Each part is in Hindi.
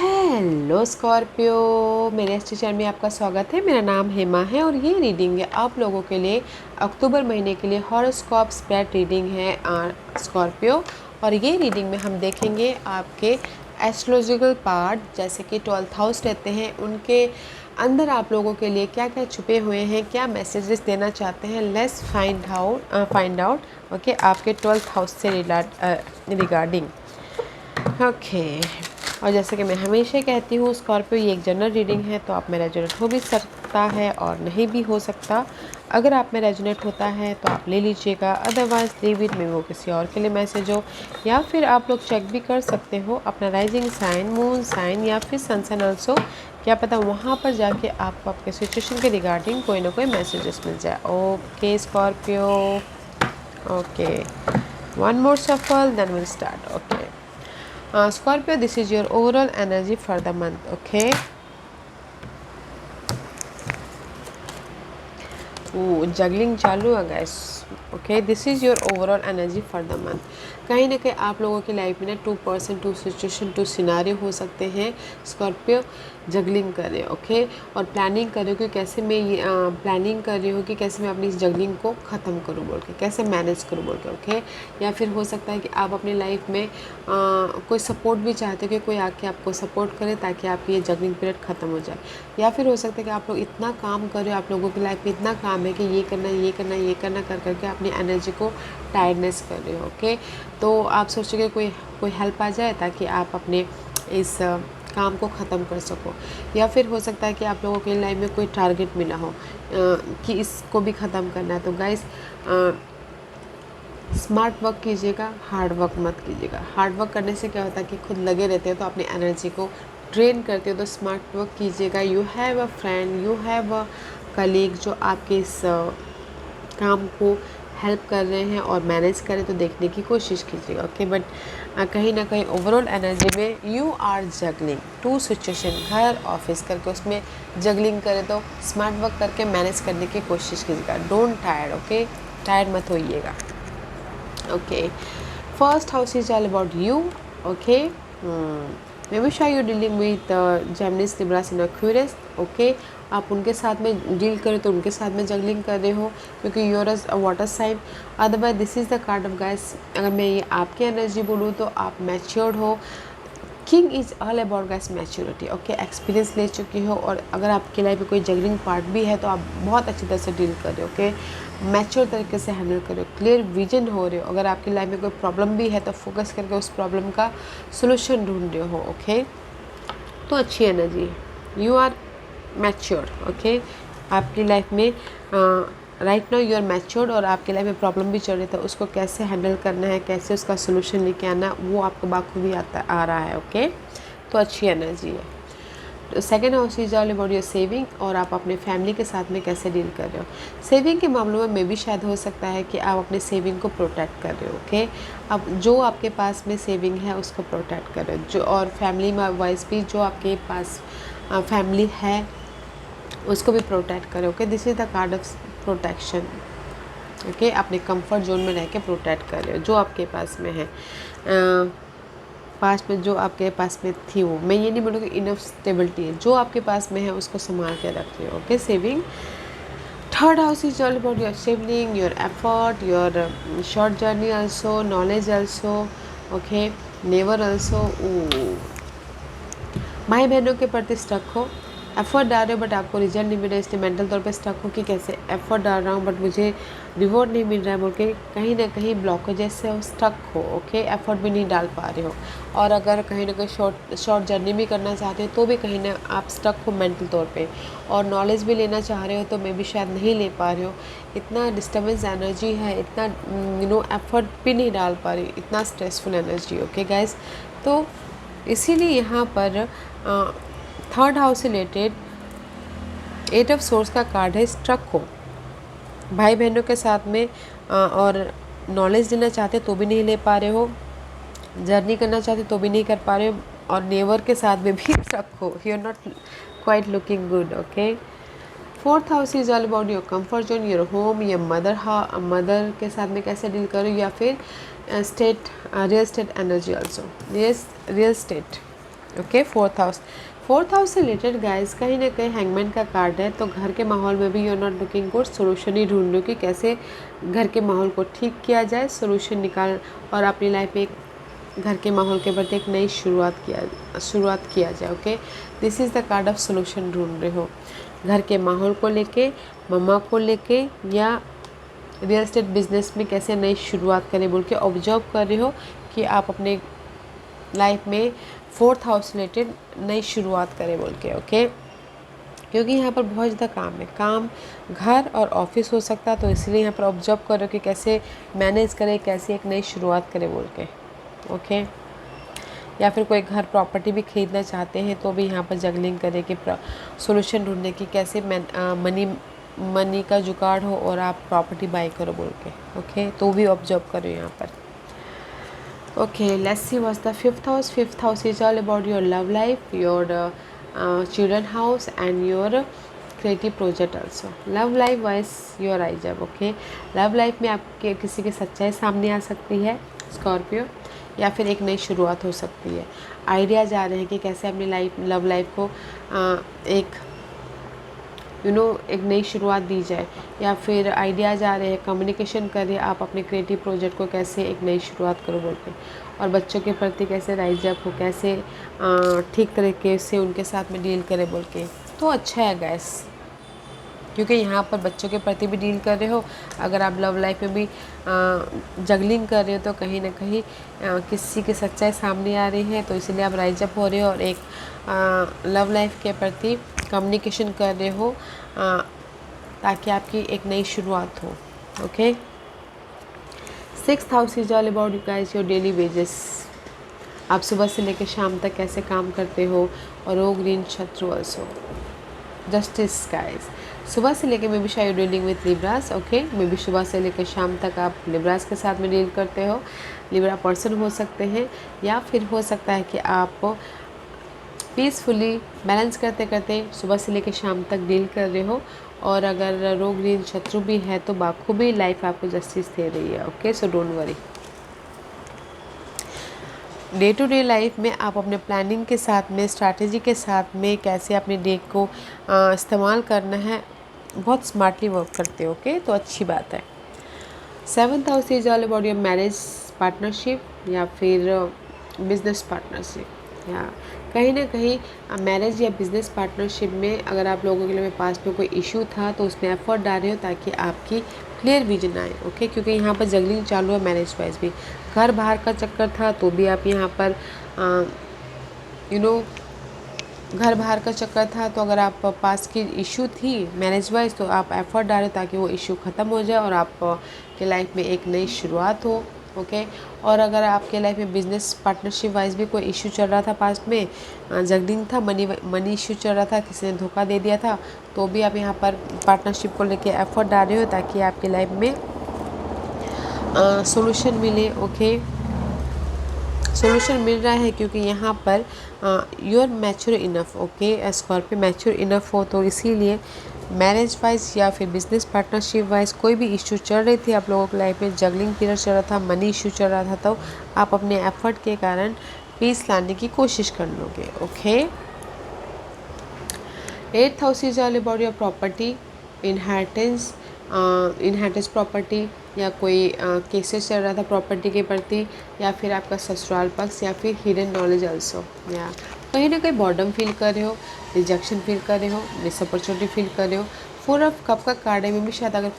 हेलो स्कॉर्पियो, मेरे इस चैनल में आपका स्वागत है। मेरा नाम हेमा है और ये रीडिंग है आप लोगों के लिए अक्टूबर महीने के लिए हॉरोस्कोप स्प्रेड रीडिंग है स्कॉर्पियो। और ये रीडिंग में हम देखेंगे आपके एस्ट्रोलॉजिकल पार्ट जैसे कि 12th हाउस रहते हैं, उनके अंदर आप लोगों के लिए क्या क्या छुपे हुए हैं, क्या मैसेजेस देना चाहते हैं। लेट्स फाइंड आउट ओके आपके 12th हाउस से रिगार्डिंग। ओके और जैसे कि मैं हमेशा कहती हूँ स्कॉर्पियो, ये एक जनरल रीडिंग है तो आप में रेजोनेट हो भी सकता है और नहीं भी हो सकता। अगर आप में रेजोनेट होता है तो आप ले लीजिएगा, अदरवाइज लीव इट में, वो किसी और के लिए मैसेज हो। या फिर आप लोग चेक भी कर सकते हो अपना राइजिंग साइन, मून साइन या फिर सन साइन ऑल्सो। क्या पता वहाँ पर जाके आपको आपके सिचुएशन के रिगार्डिंग कोई ना कोई मैसेजेस मिल जाए। Okay Scorpio, okay one more shuffle then will start. Okay Scorpio, this is your overall energy for the month. Okay. Juggling चालू है guys. Okay, this is your overall energy for the month. कहीं ना कहीं आप लोगों की लाइफ में ना 2% 2 सिचुएशन 2 सिनारियो हो सकते हैं। स्कॉर्पियो जगलिंग कर रहे हो ओके, और प्लानिंग कर रहे हो कि कैसे मैं ये प्लानिंग कर रही हूँ कि कैसे मैं अपनी इस जगलिंग को ख़त्म करूँ बोल के, कैसे मैनेज करूँ बोल के। ओके, या फिर हो सकता है कि आप अपनी लाइफ में कोई सपोर्ट भी चाहते हो कि कोई आके आपको सपोर्ट करे ताकि आपकी ये जगलिंग पीरियड ख़त्म हो जाए। या फिर हो सकता है कि आप लोग इतना काम कर रहे हो, आप लोगों की लाइफ में इतना काम है कि ये करना ये करना ये करना कर करके अपनी एनर्जी को टायर्डनेस कर रहे हो। ओके, तो आप सोचोगे कोई कोई हेल्प आ जाए ताकि आप अपने इस काम को ख़त्म कर सको। या फिर हो सकता है कि आप लोगों के लाइफ में कोई टारगेट मिला हो कि इसको भी ख़त्म करना है। तो गाइस स्मार्ट वर्क कीजिएगा, हार्ड वर्क मत कीजिएगा। हार्ड वर्क करने से क्या होता है कि खुद लगे रहते हो तो अपनी एनर्जी को ड्रेन करते हो। तो स्मार्ट वर्क कीजिएगा। You have a friend, you have a colleague जो आपके इस काम को हेल्प कर रहे हैं और मैनेज करें तो देखने की कोशिश कीजिएगा। ओके, बट कहीं ना कहीं ओवरऑल एनर्जी में यू आर जगलिंग 2 सिचुएशन, घर ऑफिस करके उसमें जगलिंग करें तो स्मार्ट वर्क करके मैनेज करने की कोशिश कीजिएगा। Don't tired. ओके, टायर्ड मत होइएगा। Okay, first house is all about you. Okay, maybe sure you're dealing with Gemini, Libra and Aquarius. Okay, आप उनके साथ में डील करें तो उनके साथ में जगलिंग कर रहे हो क्योंकि you're a water sign. Otherwise this is the card of guys. अगर मैं ये आपकी एनर्जी बोलूँ तो आप मैच्योर्ड हो। King is all about guys maturity. Okay, experience ले चुकी हो और अगर आपकी लाइफ में कोई जगलिंग पार्ट भी है तो आप बहुत अच्छी तरह से डील कर रहे हो। ओके, मैच्योर तरीके से हैंडल कर रहे हो, क्लियर विजन हो रहे हो। अगर आपकी लाइफ में कोई प्रॉब्लम भी है तो फोकस करके उस प्रॉब्लम का सोल्यूशन ढूंढ रहे हो। ओके, तो अच्छी एनर्जी है, यू आर मैच्योर। ओके, आपकी लाइफ में right now you are matured और आपकी लाइफ में प्रॉब्लम भी चल रही था, उसको कैसे हैंडल करना है, कैसे उसका सोल्यूशन लेके आना है, वो आपको बाखूबी आ रहा है। ओके, तो अच्छी एनर्जी है। Second house is all about your saving और आप अपने फैमिली के साथ में कैसे डील कर रहे हो। सेविंग के मामलों में भी शायद हो सकता है कि आप अपने सेविंग को प्रोटेक्ट कर रहे हो। ओके, अब जो आपके पास में सेविंग है उसको प्रोटेक्ट कर रहे हो, जो और फैमिली वाइज भी जो आपके पास फैमिली है उसको भी प्रोटेक्ट करो। Okay, this is the card of protection. Okay, अपने कंफर्ट जोन में रह के प्रोटेक्ट कर रहे हो जो आपके पास में है। पास में जो आपके पास में थी वो, मैं ये नहीं बोलूँगी इनफ स्टेबिलिटी है, जो आपके पास में है उसको संभाल के रख रहे हो। Okay, saving. Third house is all about your saving, your effort, your short journey also, knowledge also. Okay, never also. भाई बहनों के प्रति स्टक हो, एफर्ट डाल रहे हो बट आपको रिजल्ट नहीं मिल रहा है, इसलिए मेंटल तौर पे स्टक हो कि कैसे एफर्ट डाल रहा हूँ बट मुझे रिवॉर्ड नहीं मिल रहा है बोल के कहीं ना कहीं ब्लॉकेजेस से स्टक हो। ओके, एफर्ट भी नहीं डाल पा रहे हो और अगर कहीं ना कहीं शॉर्ट जर्नी भी करना चाहते हो तो भी कहीं ना आप स्टक हो मेंटल तौर पे, और नॉलेज भी लेना चाह रहे हो तो मे भी शायद नहीं ले पा रहे हो। इतना डिस्टर्बेंस एनर्जी है, इतना एफर्ट भी नहीं डाल पा रही, इतना स्ट्रेसफुल एनर्जी। ओके गाइज, तो इसीलिए यहाँ पर थर्ड हाउस से रिलेटेड 8 ऑफ सोर्स का कार्ड है। स्ट्रक हो भाई बहनों के साथ में और नॉलेज लेना चाहते तो भी नहीं ले पा रहे हो, जर्नी करना चाहते तो भी नहीं कर पा रहे हो, और नेवर के साथ में भी स्ट्रक हो, you are not quite looking good. Okay, fourth house is all about your comfort zone, your home, या मदर के साथ में कैसे डील करो, या फिर estate real estate energy also, real estate. Okay. Fourth house से रिलेटेड गाइस कहीं ना कहीं हैंगमैन का कार्ड है, तो घर के माहौल में भी you are not looking good, solution ही ढूंढ रहे हो कि कैसे घर के माहौल को ठीक किया जाए, सोल्यूशन निकाल और अपनी लाइफ में एक घर के माहौल के प्रति एक नई शुरुआत किया जाए। Okay, this is the card of solution ढूंढ रहे हो घर के माहौल को लेके, मम्मा को लेके, या रियल एस्टेट बिजनेस में कैसे नई शुरुआत करें बोल के ऑब्जर्व कर रहे हो कि आप अपने लाइफ में फोर्थ हाउस रिलेटेड नई शुरुआत करें बोल के। ओके, क्योंकि यहाँ पर बहुत ज़्यादा काम है, काम घर और ऑफिस हो सकता है, तो इसलिए यहाँ पर ऑब्जर्व करो कि कैसे मैनेज करें, कैसे एक नई शुरुआत करें बोल के। ओके, या फिर कोई घर प्रॉपर्टी भी खरीदना चाहते हैं तो भी यहाँ पर जगलिंग करें कि सोल्यूशन ढूंढने की कैसे मनी का जुगाड़ हो और आप प्रॉपर्टी बाई करो बोल के। ओके, तो भी ऑब्जर्व करो यहाँ पर। Okay, let's see what's the fifth house. Fifth house is all about your love life, your children house, and your creative project also. Love life wise your rise up. Okay, love life में आपके किसी की सच्चाई सामने आ सकती है स्कॉर्पियो, या फिर एक नई शुरुआत हो सकती है। आइडियाज़ आ रहे हैं कि कैसे अपनी लव लाइफ को एक एक नई शुरुआत दी जाए, या फिर आइडियाज़ आ रहे हैं, कम्युनिकेशन करिए आप अपने क्रिएटिव प्रोजेक्ट को कैसे एक नई शुरुआत करो बोल के, और बच्चों के प्रति कैसे राइज अप हो, कैसे ठीक तरीके से उनके साथ में डील करे बोल के। तो अच्छा है गैस, क्योंकि यहाँ पर बच्चों के प्रति भी डील कर रहे हो, अगर आप लव लाइफ में भी जगलिंग कर रहे हो तो कहीं ना कहीं किसी की सच्चाई सामने आ रही है, तो इसलिए आप राइज अप हो रहे हो और एक लव लाइफ के प्रति कम्युनिकेशन कर रहे हो ताकि आपकी एक नई शुरुआत हो। Okay, sixth house is all about you guys your daily wages. आप सुबह से लेकर शाम तक कैसे काम करते हो, और ओ ग्रीन शत्रु ऑल्सो जस्टिस गाइस। सुबह से लेकर मे बी शायद dealing with Libras. Okay, may be सुबह से लेकर शाम तक आप लिब्रास के साथ में डील करते हो, लिब्रा पर्सन हो सकते हैं, या फिर हो सकता है कि आप पीसफुली बैलेंस करते करते सुबह से लेकर शाम तक डील कर रहे हो, और अगर रोग ऋण शत्रु भी है तो बाखूबी लाइफ आपको जस्टिस दे रही है। Okay, so don't worry. Day to day life में आप अपने प्लानिंग के साथ में, स्ट्रैटेजी के साथ में कैसे अपने डे को इस्तेमाल करना है, बहुत स्मार्टली वर्क करते हो। ओके, तो अच्छी बात है। Seventh house is all about your marriage partnership या फिर बिजनेस पार्टनरशिप, या कहीं ना कहीं मैरिज या बिजनेस पार्टनरशिप में अगर आप लोगों के लिए पास में कोई इशू था तो उसमें एफर्ट डाल रहे हो ताकि आपकी क्लियर विजन आए। ओके, क्योंकि यहाँ पर जगलिंग चालू है मैरिज वाइज भी, घर बाहर का चक्कर था तो भी आप यहाँ पर घर बाहर का चक्कर था, तो अगर आप पास की इशू थी मैरिज वाइज तो आप एफर्ट डालें ताकि वो इशू ख़त्म हो जाए और आप के लाइफ में एक नई शुरुआत हो। ओके, और अगर आपके लाइफ में बिजनेस पार्टनरशिप वाइज भी कोई इशू चल रहा था पास्ट में, जगलिंग था, मनी इशू चल रहा था, किसी ने धोखा दे दिया था, तो भी आप यहाँ पर पार्टनरशिप को लेके एफर्ट डाल रहे हो ताकि आपके लाइफ में सॉल्यूशन मिले। ओके, सॉल्यूशन मिल रहा है क्योंकि यहाँ पर you are mature enough. Okay, Scorpio mature enough हो, तो इसीलिए मैरिज वाइज या फिर बिजनेस पार्टनरशिप वाइज कोई भी इशू चल रही थी आप लोगों की लाइफ में, जगलिंग पीरियड चल रहा था, मनी इशू चल रहा था, तो आप अपने एफर्ट के कारण पीस लाने की कोशिश कर लोगे। Okay, eighth house is all about your property, inheritance property, या कोई केसेस चल रहा था प्रॉपर्टी के प्रति, या फिर आपका ससुराल पक्ष, या फिर हिडन नॉलेज ऑल्सो, या कहीं ना कहीं बॉर्डम फील कर रहे हो, रिजेक्शन फील कर रहे हो, मिस अपॉर्चुनिटी फील कर रहे हो। 4 ऑफ कप का कार्ड में भी शायद अगर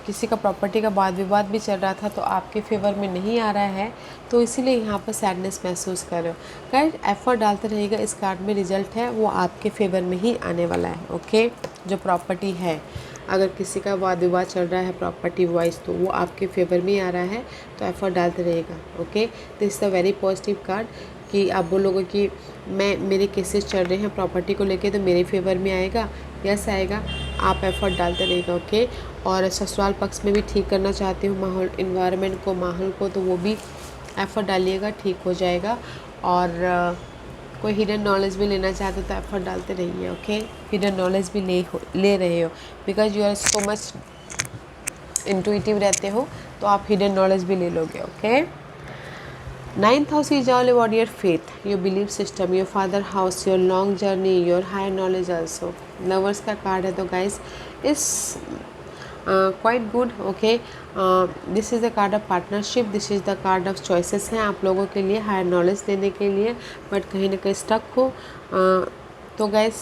किसी का प्रॉपर्टी का वाद विवाद भी चल रहा था तो आपके फेवर में नहीं आ रहा है, तो इसीलिए यहाँ पर सैडनेस महसूस कर रहे हो। गाइस, एफर्ट डालते रहेगा, इस कार्ड में रिजल्ट है वो आपके फेवर में ही आने वाला है। ओके, जो प्रॉपर्टी है, अगर किसी का वाद विवाद चल रहा है प्रॉपर्टी वाइज तो वो आपके फेवर में आ रहा है, तो एफर्ट डालते रहेगा। Okay, this is a very positive card कि आप बोलोगे कि मेरे केसेस चल रहे हैं प्रॉपर्टी को लेके तो मेरे फेवर में आएगा, यस आएगा, आप एफर्ट डालते रहेगा। ओके, और ससुराल पक्ष में भी ठीक करना चाहते हो माहौल, इन्वायरमेंट को, माहौल को, तो वो भी एफर्ट डालिएगा, ठीक हो जाएगा। और कोई हिडन नॉलेज भी लेना चाहते हो तो एफर्ट डालते रहिए। ओके, हिडन नॉलेज भी ले रहे हो, because you are so much intuitive रहते हो, तो आप हिडन नॉलेज भी ले लोगे। Okay, ninth house is all about your faith, your belief system, your father house, your long journey, your higher knowledge also. Lovers का कार्ड है तो गाइस इस quite good. Okay, this is the card of partnership, this is the card of choices हैं आप लोगों के लिए हायर नॉलेज लेने के लिए, बट कहीं ना कहीं स्टक हो तो गाइस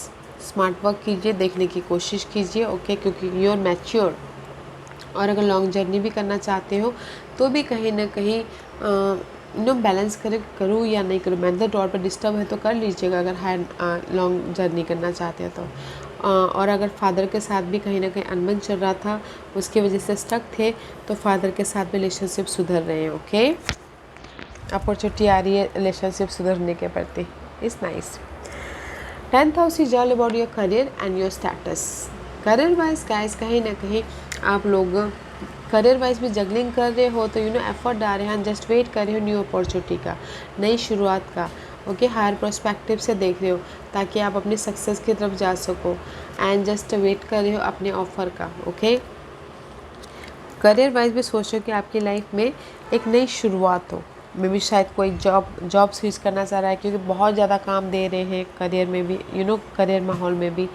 स्मार्ट वर्क कीजिए, देखने की कोशिश कीजिए। ओके, क्योंकि यू आर मैच्योर। और अगर लॉन्ग जर्नी भी करना चाहते हो तो भी कहीं ना कहीं बैलेंस करूँ या नहीं करूँ, मेंटल तौर पर डिस्टर्ब है तो कर लीजिएगा अगर हाई लॉन्ग जर्नी करना चाहते हो तो। और अगर फादर के साथ भी कहीं ना कहीं अनबन चल रहा था, उसकी वजह से स्टक थे, तो फादर के साथ रिलेशनशिप सुधर रहे हैं। ओके, अपॉर्चुनिटी आ रही है रिलेशनशिप सुधरने के प्रति, is nice. 10th house is all about your career and your status. Career wise guys कहीं ना कहीं आप लोग करियर वाइज भी जगलिंग कर रहे हो, तो एफर्ट डाल रहे हैं, जस्ट वेट कर रहे हो न्यू अपॉर्चुनिटी का, नई शुरुआत का। ओके, हायर प्रोस्पेक्टिव से देख रहे हो ताकि आप अपनी सक्सेस की तरफ जा सको, एंड जस्ट वेट कर रहे हो अपने ऑफर का। ओके, करियर वाइज भी सोचो कि आपकी लाइफ में एक नई शुरुआत हो, मे भी शायद कोई जॉब स्विच करना चाह रहा है क्योंकि बहुत ज़्यादा काम दे रहे हैं करियर में भी, करियर माहौल में भी,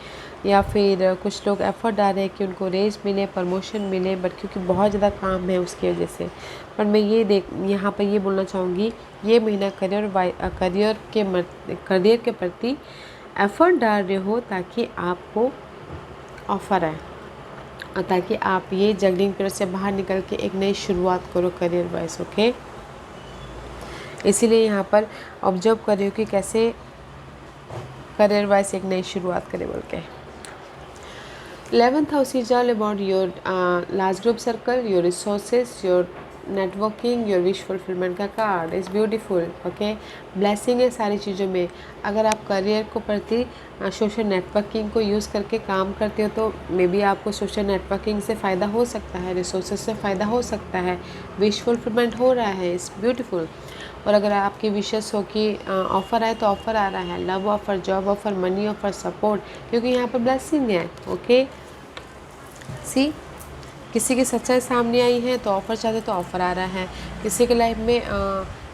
या फिर कुछ लोग एफर्ट डाल रहे हैं कि उनको रेज मिले, प्रमोशन मिले, बट क्योंकि बहुत ज़्यादा काम है उसकी वजह से। पर मैं यहाँ पर ये बोलना चाहूँगी, ये महीना करियर के प्रति एफर्ट डाल रहे हो ताकि आपको ऑफ़र आए, और ताकि आप ये जगलिंग पीरियड से बाहर निकल के एक नई शुरुआत करो करियर वाइज। ओके, इसीलिए यहाँ पर ऑब्जर्व कर रही हो कि कैसे करियर वाइज एक नई शुरुआत करें बोल के। 11th house is all about your large group circle, your resources, your networking, your wish fulfilment का card is beautiful. Okay, blessing है सारी चीज़ों में। अगर आप करियर को प्रति सोशल नेटवर्किंग को यूज़ करके काम करते हो तो मे बी आपको सोशल नेटवर्किंग से फ़ायदा हो सकता है, रिसोर्सेज से फ़ायदा हो सकता है, विश फुलफिलमेंट हो रहा है, इट्स ब्यूटीफुल। और अगर आपकी विशेष हो कि ऑफ़र आए तो ऑफ़र आ रहा है, love offer, job offer, money offer, support, क्योंकि यहाँ पर ब्लेसिंग है। ओके, सी किसी की सच्चाई सामने आई है तो ऑफ़र चाहते तो ऑफ़र आ रहा है, किसी के लाइफ में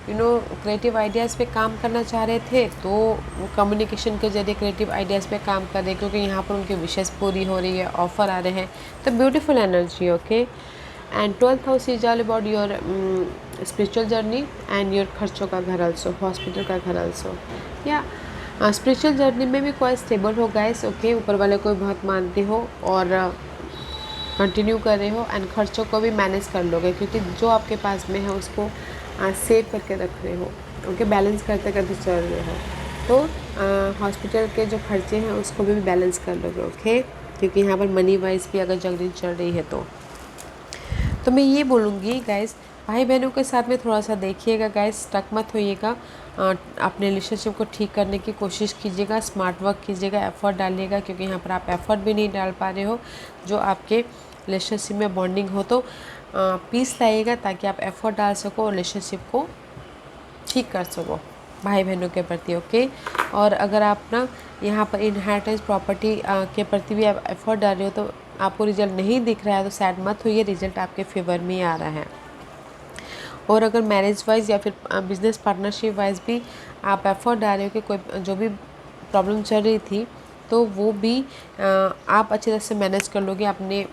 क्रिएटिव आइडियाज़ पे काम करना चाह रहे थे तो वो कम्युनिकेशन के जरिए क्रिएटिव आइडियाज़ पे काम कर रहे हैं, क्योंकि यहाँ पर उनकी विशेष पूरी हो रही है, ऑफ़र आ रहे हैं, तो beautiful energy. Okay, and 12th house is all about your spiritual journey and your खर्चों का घर ऑल्सो, हॉस्पिटल का घर ऑल्सो, या स्पिरिचुअल जर्नी में भी कोई स्टेबल हो गाइस। ओके, ऊपर वाले को भी बहुत मानते हो और कंटिन्यू कर रहे हो, एंड खर्चों को भी मैनेज कर लोगे क्योंकि जो आपके पास में है उसको सेव करके रख रहे हो। ओके, बैलेंस करते करते चल रहे हो, तो हॉस्पिटल के जो खर्चे हैं उसको भी बैलेंस कर लोगे। ओके, क्योंकि यहाँ पर मनी वाइज भी अगर जगलिंग चल रही है तो मैं ये बोलूँगी गाइस, भाई बहनों के साथ में थोड़ा सा देखिएगा गाइस, स्टक मत होइएगा, अपने रिलेशनशिप को ठीक करने की कोशिश कीजिएगा, स्मार्ट वर्क कीजिएगा, एफर्ट डालिएगा, क्योंकि यहाँ पर आप एफर्ट भी नहीं डाल पा रहे हो जो आपके रिलेशनशिप में बॉन्डिंग हो, तो पीस लाइएगा ताकि आप एफर्ट डाल सको और रिलेशनशिप को ठीक कर सको भाई बहनों के प्रति। ओके, और अगर आप ना यहाँ पर इनहेरिटेंस प्रॉपर्टी के प्रति भी आप एफर्ट डाल रहे हो तो आपको रिजल्ट नहीं दिख रहा है तो सैड मत होइए, रिजल्ट आपके फेवर में ही आ रहा है। और अगर मैरिज वाइज या फिर बिजनेस पार्टनरशिप वाइज भी आप एफर्ट डाल रहे हो कि कोई जो भी प्रॉब्लम चल रही थी तो वो भी आप अच्छी तरह से मैनेज कर लोगे अपने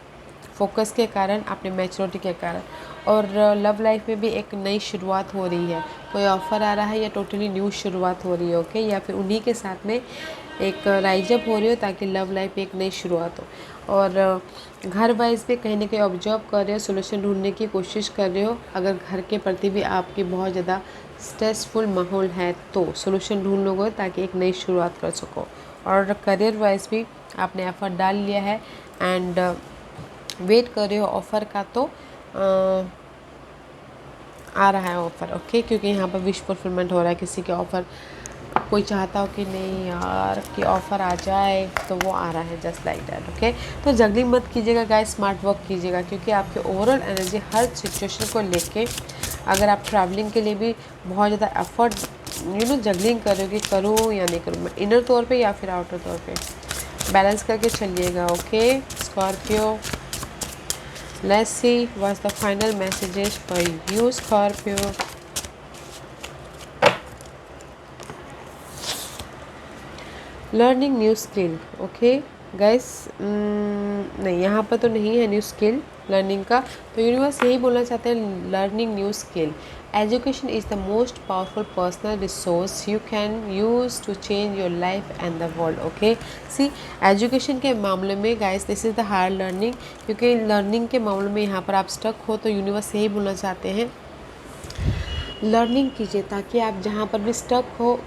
फोकस के कारण, अपने मैच्योरिटी के कारण। और लव लाइफ में भी एक नई शुरुआत हो रही है, कोई ऑफ़र आ रहा है या टोटली न्यू शुरुआत हो रही है। ओके, या फिर उन्हीं के साथ में एक राइजअप हो रही हो ताकि लव लाइफ में एक नई शुरुआत हो। और घर वाइज भी कहीं ना कहीं ऑब्जर्व कर रहे हो, सोल्यूशन ढूंढने की कोशिश कर रहे हो। अगर घर के प्रति भी आपकी बहुत ज़्यादा स्ट्रेसफुल माहौल है तो सोल्यूशन ढूंढ लोगे ताकि एक नई शुरुआत कर सको। और करियर वाइज भी आपने एफर्ट डाल लिया है एंड वेट कर रहे हो ऑफ़र का, तो आ रहा है ऑफ़र। ओके, क्योंकि यहाँ पर विश फुलफिलमेंट हो रहा है, किसी के ऑफ़र कोई चाहता हो कि नहीं यार कि ऑफ़र आ जाए तो वो आ रहा है, जस्ट लाइक दैट। ओके, तो जगलिंग मत कीजिएगा गाइस, स्मार्ट वर्क कीजिएगा, क्योंकि आपके ओवरऑल एनर्जी हर सिचुएशन को लेके, अगर आप ट्रैवलिंग के लिए भी बहुत ज़्यादा एफर्ट जगलिंग कर रहे हो कि करूँ या नहीं करूँ, मैं इनर तौर पे या फिर आउटर तौर पे बैलेंस करके चलिएगा। Okay Scorpio, let's see what's the final messages for you Scorpio. Learning new skill. Okay guys, नहीं यहाँ पर तो नहीं है न्यू स्किल लर्निंग का, तो यूनिवर्स यही बोलना चाहते हैं, learning new skill. Education is the most powerful personal resource you can use to change your life and the world. Okay see, education के मामले में guys this is the higher learning, क्योंकि लर्निंग के मामले में यहाँ पर आप स्टक हो, तो यूनिवर्स यही बोलना चाहते हैं लर्निंग कीजिए, ताकि आप जहाँ पर भी स्टक हो,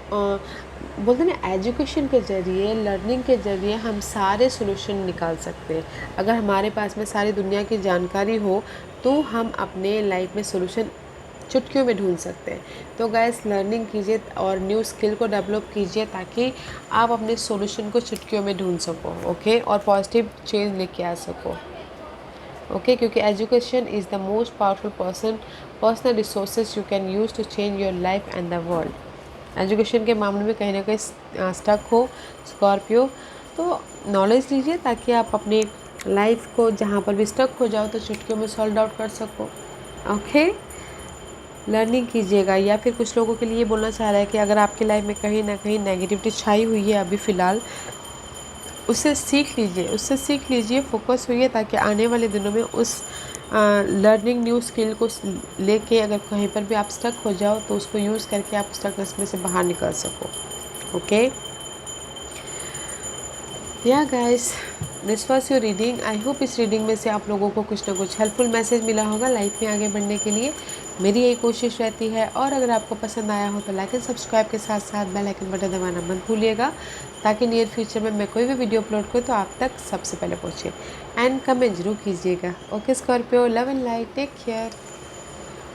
बोलते हैं ना, एजुकेशन के ज़रिए, लर्निंग के ज़रिए हम सारे सोल्यूशन निकाल सकते हैं। अगर हमारे पास में सारी दुनिया की जानकारी हो तो हम अपने लाइफ में सोल्यूशन चुटकियों में ढूंढ सकते हैं। तो गाइस, लर्निंग कीजिए और न्यू स्किल को डेवलप कीजिए, ताकि आप अपने सोल्यूशन को चुटकियों में ढूंढ सको। ओके, और पॉजिटिव चेंज लेके आ सको। ओके, क्योंकि education is the most powerful personal resources you can use to change your life and the world. Education के मामले में कहीं ना कहीं स्टक हो स्कॉर्पियो, तो नॉलेज लीजिए, ताकि आप अपनी लाइफ को जहाँ पर भी स्टक हो जाओ तो चुटकियों में सॉल्व आउट कर सको। ओके, लर्निंग कीजिएगा। या फिर कुछ लोगों के लिए बोलना चाह रहा है कि अगर आपकी लाइफ में कहीं ना कहीं नेगेटिविटी छाई हुई है अभी फ़िलहाल, उससे सीख लीजिए, फोकस होइए, ताकि आने वाले दिनों में उस लर्निंग न्यू स्किल को लेके अगर कहीं पर भी आप स्टक हो जाओ तो उसको यूज़ करके आप स्टकनेस में से बाहर निकल सको। ओके, या guys, this was your reading. I hope इस रीडिंग में से आप लोगों को कुछ ना कुछ हेल्पफुल मैसेज मिला होगा लाइफ में आगे बढ़ने के लिए। मेरी यही कोशिश रहती है। और अगर आपको पसंद आया हो तो लाइक एंड सब्सक्राइब के साथ साथ बेल आइकन बटन दबाना मत भूलिएगा, ताकि नियर फ्यूचर में मैं कोई भी वीडियो अपलोड करूँ तो आप तक सबसे पहले पहुँचे। एंड कमेंट जरूर कीजिएगा। Okay Scorpio, love and light, take care.